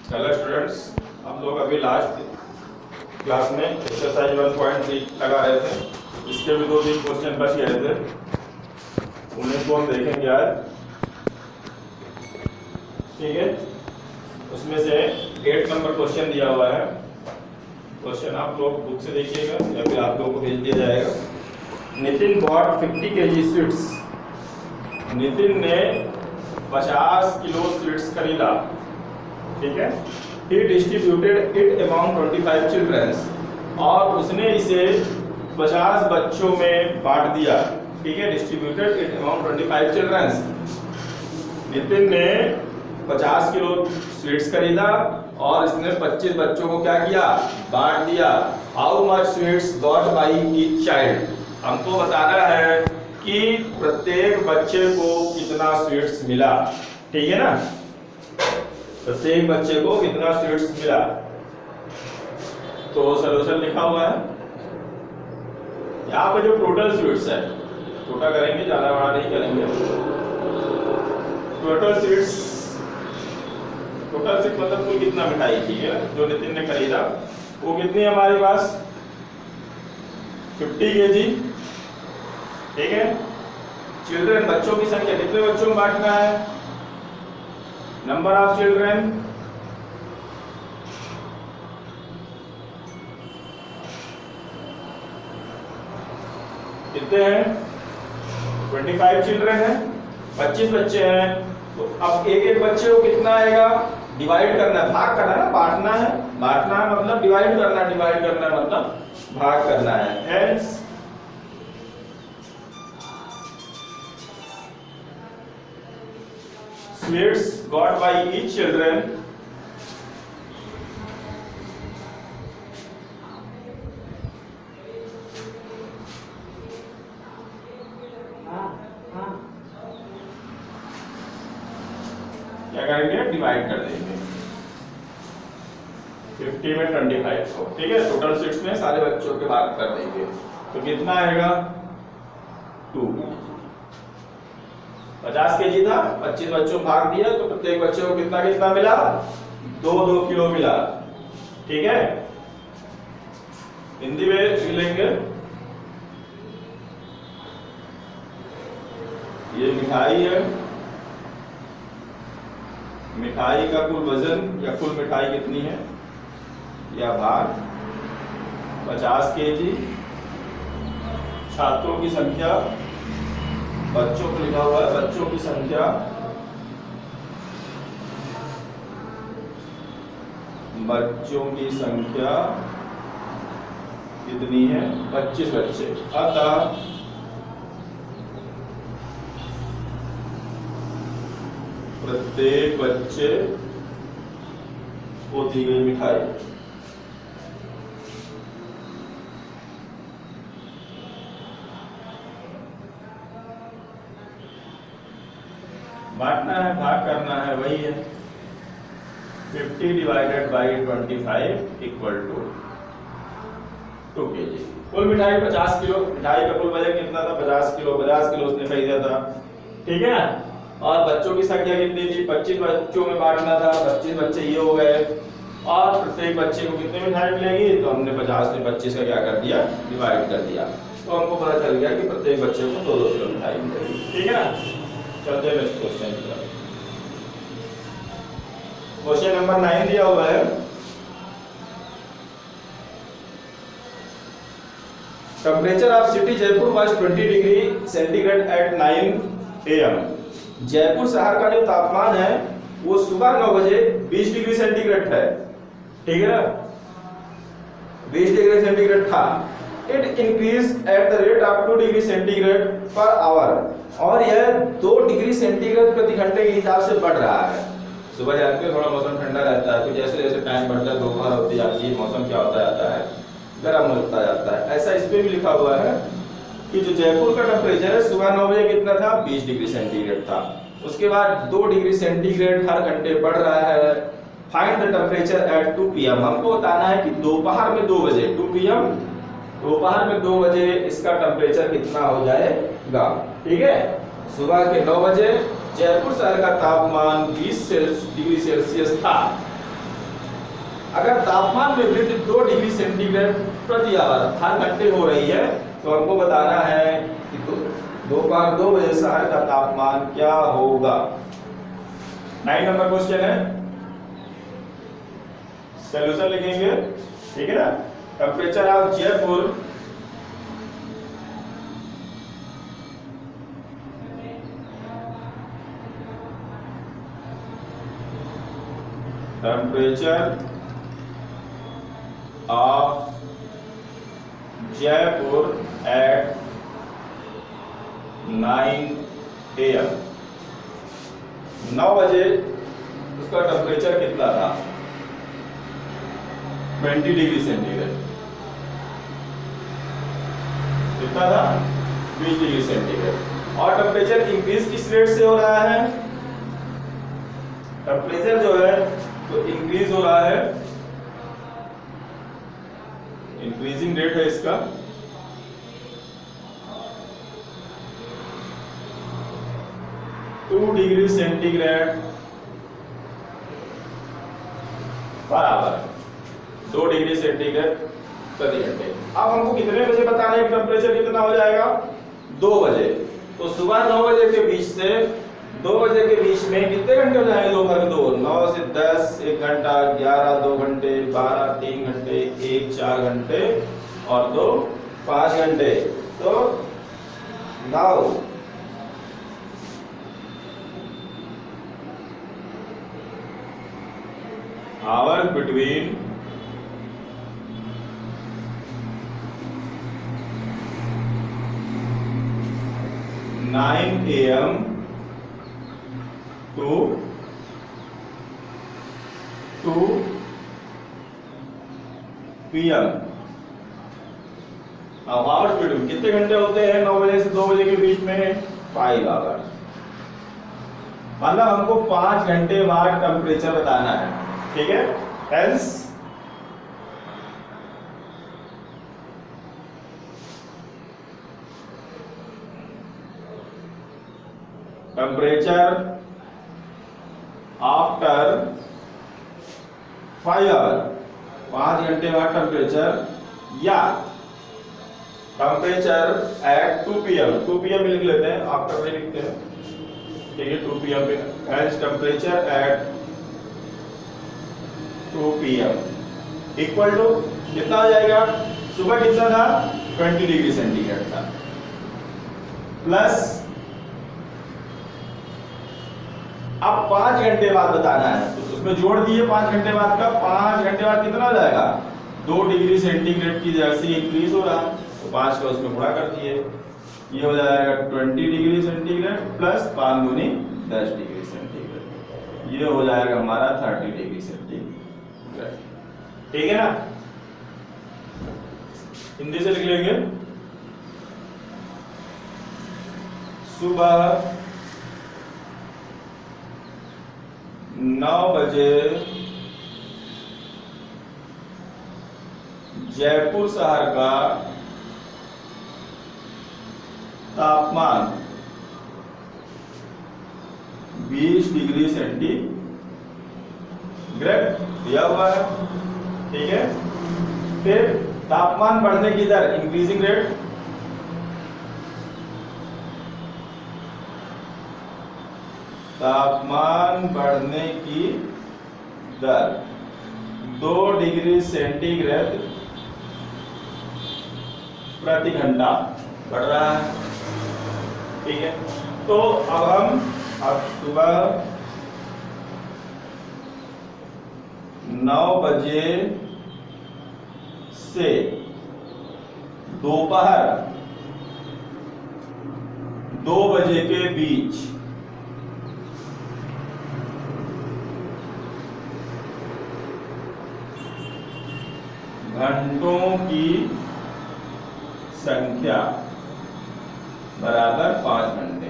Hello students, हम लोग अभी लास्ट क्लास में एक्सरसाइज 1.3 लगा रहे थे। इसके भी 2-3 क्वेश्चन बच गए थे, उन्हें को हम देखेंगे आज। ठीक है, उसमें से 8 नंबर क्वेश्चन दिया हुआ है। क्वेश्चन आप लोग बुक से देखिएगा या फिर आप लोगों को भेज दिया जाएगा। Nitin bought 50 kg sweets. Nitin ने 50 किलो स्वीट्स खरीदा। ठीक है, he distributed it among 25 children, और उसने इसे 50 बच्चों में बांट दिया। ठीक है, distributed it among 25 children। Nitin ने 50 किलो स्वीट्स खरीदा और इसने 25 बच्चों को क्या किया, बांट दिया। How much sweets got by each child. हमको बताना है कि प्रत्येक बच्चे को कितना स्वीट्स मिला। ठीक है ना, प्रत्येक बच्चे को कितना स्वीट्स मिला। तो सॉल्यूशन लिखा हुआ है यहाँ पे। जो टोटल स्वीट्स है, छोटा करेंगे, ज्यादा बड़ा नहीं करेंगे। टोटल स्वीट्स, टोटल से मतलब कुल कितना मिठाई थी जो नितिन ने खरीदा, वो कितनी है हमारे पास, 50 kg। ठीक है, चिल्ड्रन बच्चों की संख्या, कितने बच्चों में बांटना है, नंबर ऑफ चिल्ड्रन। कितने हैं, 25 चिल्ड्रन है, 25 बच्चे हैं। तो अब एक एक बच्चे को कितना आएगा, डिवाइड करना है, भाग करना है ना, बांटना है। बांटना है मतलब डिवाइड करना है, डिवाइड करना है मतलब भाग करना है। Hence sweets got by each children क्या करेंगे, डिवाइड कर देंगे 50 में 25 को। ठीक है, टोटल स्वीट्स में सारे बच्चों के भाग कर देंगे। तो कितना आएगा, 2। 50 kg था, 25 बच्चों को भाग दिया, तो प्रत्येक बच्चे को कितना कितना मिला, 2-2 किलो मिला। ठीक है, हिंदी में लिखेंगे, ये मिठाई है, मिठाई का कुल वजन या कुल मिठाई कितनी है, या भाग 50 kg। छात्रों की संख्या, बच्चों को लिखा हुआ है, बच्चों की संख्या, बच्चों की संख्या कितनी है, 25 बच्चे। अतः प्रत्येक बच्चे को दी गई मिठाई बांटना है, भाग करना है, वही है। 50 divided by 25 equal to 2 kg। कुल मिठाई 50 किलो, मिठाई का कुल वजन कितना था, 50 किलो। 50 किलो उसने खरीदा था। ठीक है, और बच्चों की संख्या कितनी थी, 25 बच्चों में बांटना था। 25 बच्चे ये हो गए, और प्रत्येक बच्चे को कितनी मिठाई मिलेगी, तो हमने 50 में 25 का क्या कर दिया, डिवाइड कर दिया। तो हमको पता चल गया कि प्रत्येक बच्चे को 2-2 किलो मिठाई मिलेगी। ठीक है ना, चलते हैं नेक्स्ट क्वेश्चन की तरफ। क्वेश्चन नंबर 9 दिया हुआ है। Temperature of city Jaipur was 20 degree centigrade at 9 AM। Jaipur शहर का जो तापमान है वो सुबह 9 बजे 20 डिग्री सेंटीग्रेड है। ठीक है ना, 20 डिग्री सेंटीग्रेड था। It increase at the rate of 2 degree centigrade per hour, और यह 2 डिग्री सेंटीग्रेड प्रति घंटे के हिसाब से बढ़ रहा है। सुबह जानते हो थोड़ा मौसम ठंडा रहता है, तो जैसे जैसे टाइम बढ़ता है, दोपहर होती जाती है, मौसम क्या होता जाता है, गर्म होता जाता है। ऐसा इस पे भी लिखा हुआ है कि जो जयपुर का टेम्परेचर है सुबह 9 बजे कितना था, 20 डिग्री सेंटीग्रेड था। उसके बाद 2 डिग्री सेंटीग्रेड हर घंटे बढ़ रहा है। Find the temperature at 2 PM। हमको बताना है कि दोपहर में 2 बजे, 2 PM, दोपहर में 2 बजे इसका टेम्परेचर कितना हो जाएगा। ठीक है, सुबह के 9 बजे जयपुर शहर का तापमान 20 डिग्री सेल्सियस था। अगर तापमान में वृद्धि 2 डिग्री सेंटीग्रेड प्रति आवर हर घंटे हो रही है तो हमको बताना है कि दोपहर 2 बजे शहर का तापमान क्या होगा। 9 नंबर क्वेश्चन है, सॉल्यूशन लिखेंगे, ठीक है ना। Temperature of Jaipur temperature of Jaipur at 9 AM। 9 बजे उसका टेम्परेचर कितना था? 20 डिग्री सेंटीग्रेड। कितना था? 20 डिग्री सेंटीग्रेड। और टेम्परेचर इंक्रीज किस रेट से हो रहा है? टेम्परेचर जो है तो इंक्रीज हो रहा है, इंक्रीजिंग रेट है इसका। Two degree centigrade per hour, 2 degree centigrade प्रति घंटे। अब हमको कितने बजे बताना है टेम्परेचर कितना हो जाएगा? 2 बजे। तो सुबह 9 बजे के बीच से 2 बजे के बीच में कितने घंटे हो जाएंगे? दोपहर के 2, 9 से 10 1 घंटा, 11 2 घंटे, 12 3 घंटे, 1 4 घंटे और 2 5 घंटे। तो 9 hour between 9 AM to 2 PM। अब आवर्स बिटवीन कितने घंटे होते हैं 9 बजे से 2 बजे के बीच में? 5 आवर्स। मतलब हमको 5 घंटे बाद टेम्परेचर बताना है, ठीक है। हेंस टेम्परेचर आफ्टर 5 आवर, 5 घंटे बाद टेम्परेचर, या टेम्परेचर एट 2 PM। 2 PM लिख लेते हैं, आफ्टर में लिखते हैं, ठीक है। 2 PM पे as temperature at 2 PM equal to कितना हो जाएगा? सुबह कितना था? 20 डिग्री सेंटीग्रेड था, प्लस अब 5 घंटे बाद बताना है तो उसमें जोड़ दिए 5 घंटे बाद का। 5 घंटे बाद कितना हो जाएगा? 2 डिग्री सेंटीग्रेड की जगह से इंक्रीज हो रहा है तो 5 का उसमें गुणा कर दिए, ये हो जाएगा 20 डिग्री सेंटीग्रेड प्लस 5 दूनी 10 डिग्री सेंटीग्रेड, ये हो जाएगा हमारा 30 डिग्री सेंटीग्रेड, ठीक है ना। हिंदी से लिख लेंगे, सुबह 9 बजे जयपुर शहर का तापमान 20 डिग्री सेंटीग्रेड दिया हुआ है, ठीक है। फिर तापमान बढ़ने की दर, इंक्रीजिंग रेट, तापमान बढ़ने की दर 2 डिग्री सेंटीग्रेड प्रति घंटा बढ़ रहा है, ठीक है। तो अब हम सुबह 9 बजे से दोपहर 2 बजे के बीच घंटों की संख्या बराबर 5 घंटे।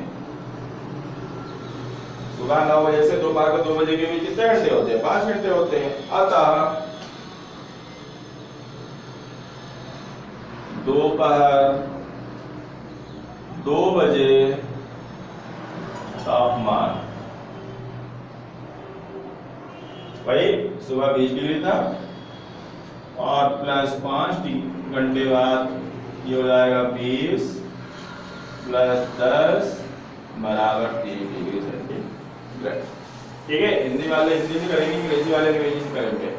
सुबह 9 बजे से दोपहर को 2 बजे के बीच कितने घंटे होते हैं? 5 घंटे होते हैं। अतः दोपहर 2 बजे तापमान, वही सुबह 20 डिग्री था, और प्लस 5 घंटे बाद ये हो जाएगा 20 प्लस 10 बराबर 3 डिग्री सेंटीग्रेड। ठीक है, हिंदी वाले हिंदी से करेंगे, अंग्रेजी वाले अंग्रेजी से करेंगे,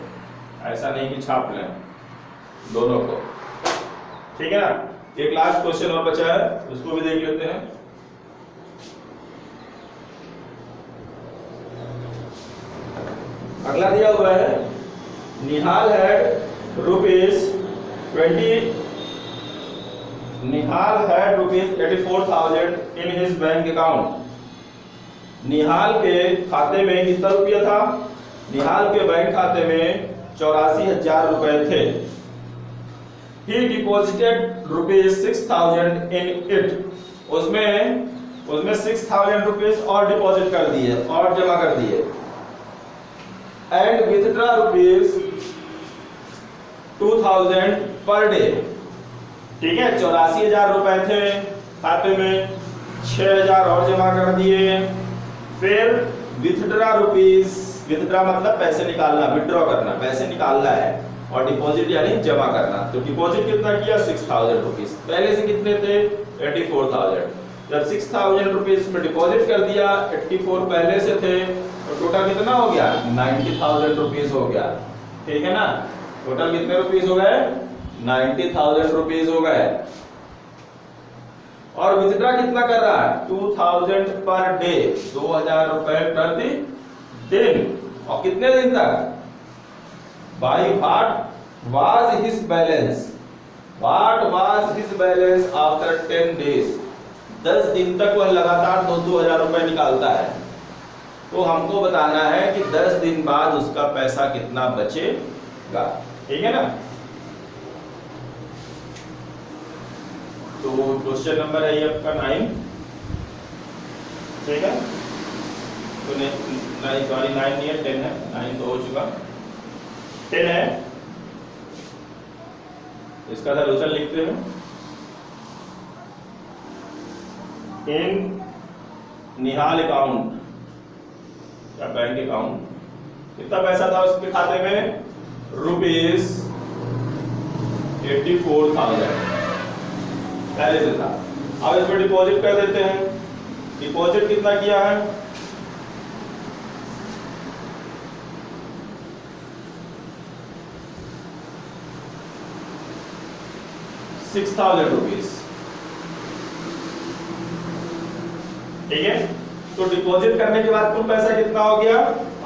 ऐसा नहीं कि छाप लें दोनों को। ठीक है ना। एक लास्ट क्वेश्चन और बचा है, उसको भी देख लेते हैं। अगला दिया हुआ है Nihal had rupees 84,000 in his bank account. Nihal के खाते में कितना रुपया था? निहाल के बैंक खाते में 84,000 रुपए थे। He deposited rupees 6,000 in it। उसमें 6,000 रुपीज और डिपॉजिट कर दिए और जमा कर दिए। And withdraw rupees 2,000 per day. ठीक है, 84,000 रुपए थे खाते में, 6,000 और जमा कर दिए। फिर विथड्रॉ रुपीज, विथड्रॉ मतलब पैसे निकालना, विथड्रॉ करना, पैसे निकालना है, और डिपॉजिट यानी जमा करना। तो डिपॉजिट कितना किया? 6,000 रुपीज। पहले से कितने थे? 84,000। जब 6,000 रुपीज में डिपॉजिट कर दिया, 84 पहले से थे, तो टोटल कितना हो गया? 90,000 रुपीज हो गया। ठीक है ना। टोटल कितने रुपीज हो गए? 90,000 रुपीज हो गए। और विथड्रॉ कितना कर रहा है? 2,000 पर डे, 2,000 रुपए प्रति दिन। और कितने दिन तक? By what was his balance? What was his balance after 10 days? 10 दिन तक वह लगातार 2,000 रुपए निकालता है। तो हमको बताना है कि 10 दिन बाद उसका पैसा कितना बचेगा। ठीक है ना। तो क्वेश्चन नंबर है ये आपका 9। ठीक है, तो नहीं सॉरी 9 नहीं है, 10 है। 9 तो हो चुका, 10 है। इसका सलूशन लिखते हैं। इन निहाल अकाउंट या बैंक अकाउंट कितना पैसा था उसके खाते में? रुपीज 84,000 पहले से था। अब इसमें डिपॉजिट कर देते हैं। डिपॉजिट कितना किया है? ₹6,000। ठीक है, तो डिपॉजिट करने के बाद कुल पैसा कितना हो गया?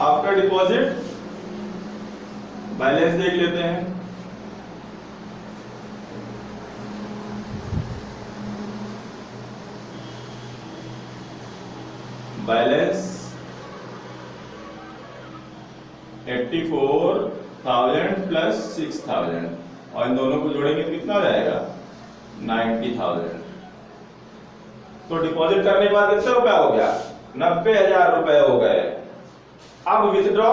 आफ्टर डिपॉजिट बैलेंस देख लेते हैं। बैलेंस 84,000 प्लस 6,000, और इन दोनों को जोड़ेंगे तो कितना हो जाएगा? 90,000। तो डिपॉजिट करने के बाद कितना रुपया हो गया? 90,000 रुपए हो गए। अब विथड्रॉ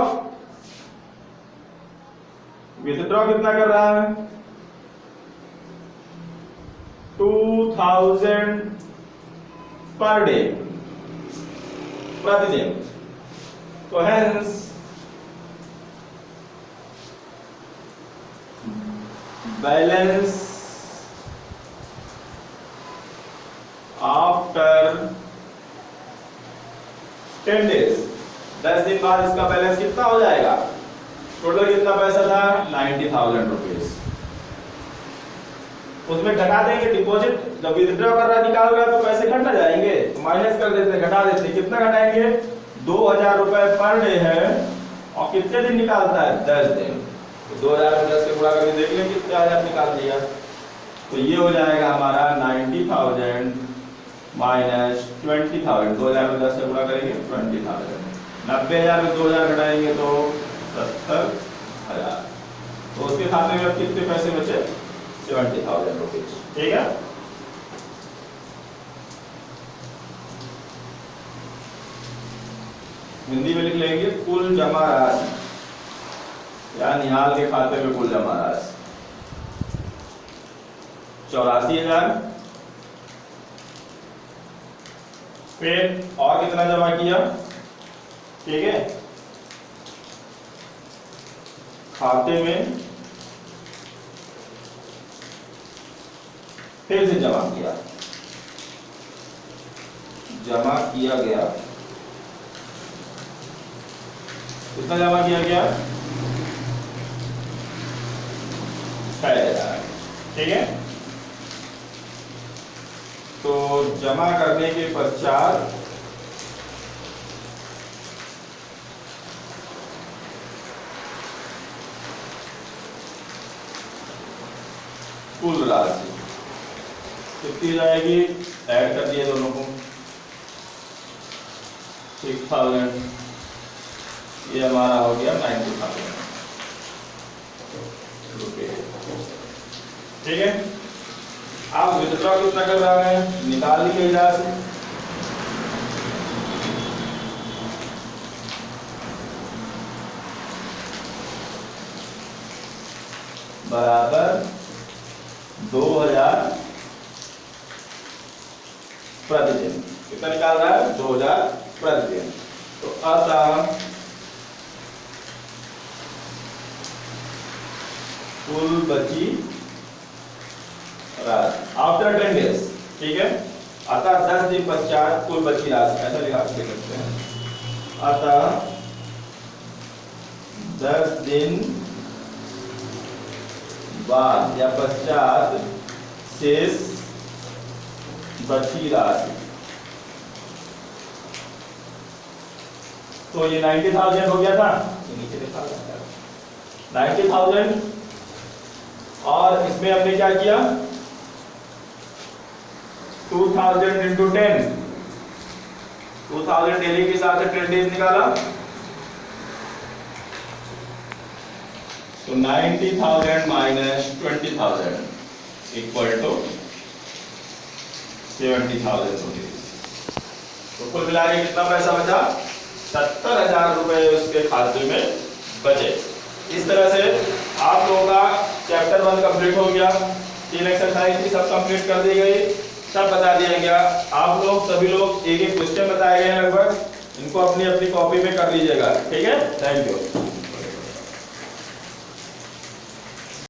कितना कर रहा है? 2,000 पर डे, प्रतिदिन। तो हेंस बैलेंस आफ्टर 10 डेज, 10 दिन बाद इसका बैलेंस कितना हो जाएगा? टोटल कितना पैसा था? 90,000 रुपीज। उसमें घटा देंगे डिपॉजिट, जब विथड्रॉ कर रहा निकाल रहा तो पैसे घट ना जाएंगे, तो माइनस कर देते, घटा देते। कितना घटाएंगे? 2,000 रुपए पर डे है, और कितने दिन निकालता है? 10 दिन। तो 2,000 में 10 से गुणा करके देख लें कितने हजार निकाल दिया। तो ये हो जाएगा हमारा 90,000 माइनस 20,000। 2,000 में 10 से गुणा करेंगे 20,000। 90,000 में 2,000 घटाएंगे तो 70,000। तो उसके खाते में अब कितने पैसे बचे? 70,000 रुपीज। ठीक है। हिंदी में लिख लेंगे कुल जमा राशि, या निहाल के खाते में कुल जमा राशि 84,000। फिर और कितना जमा किया? ठीक है, खाते में फिर से जमा किया गया। कितना जमा किया गया? 6,000। ठीक है, तो जमा करने के पश्चात कुल राशि कितनी जाएगी? ऐड कर दिए दोनों को, 6,000, ये हमारा हो गया 90,000 रुपये। ठीक है, आप विथड्रॉ कितना कर रहा है? निकाल लीजिए इधर से। बराबर 2,000 प्रतिदिन। कितना निकाल रहा है? 2,000 प्रतिदिन। तो अतः कुल बची राशि आफ्टर 10 डेज। ठीक है, अतः 10 दिन पश्चात कुल बची राशि, ऐसा लिखा सकते हैं। अतः 10 दिन बाद या पश्चात शेष बची राशि। तो ये 90,000 हो गया था, नीचे लिखा 90,000, और इसमें हमने क्या किया? 2,000 इंटू 10, 2,000 डेली के हिसाब से 10 डेज निकाला, तो 90,000 माइनस 20,000 इक्वल टू 70,000 रुपीज। तो कुल मिला के कितना पैसा बचा? 70,000 रुपए उसके खाते में बचे। इस तरह से आप लोगों का चैप्टर 1 कंप्लीट हो गया। 3 एक्सरसाइज भी सब कंप्लीट कर दी गई, सब बता दिया गया। आप लोग सभी लोग एक एक क्वेश्चन बताए गए हैं लगभग, इनको अपनी अपनी कॉपी में कर लीजिएगा। ठीक है, थैंक यू।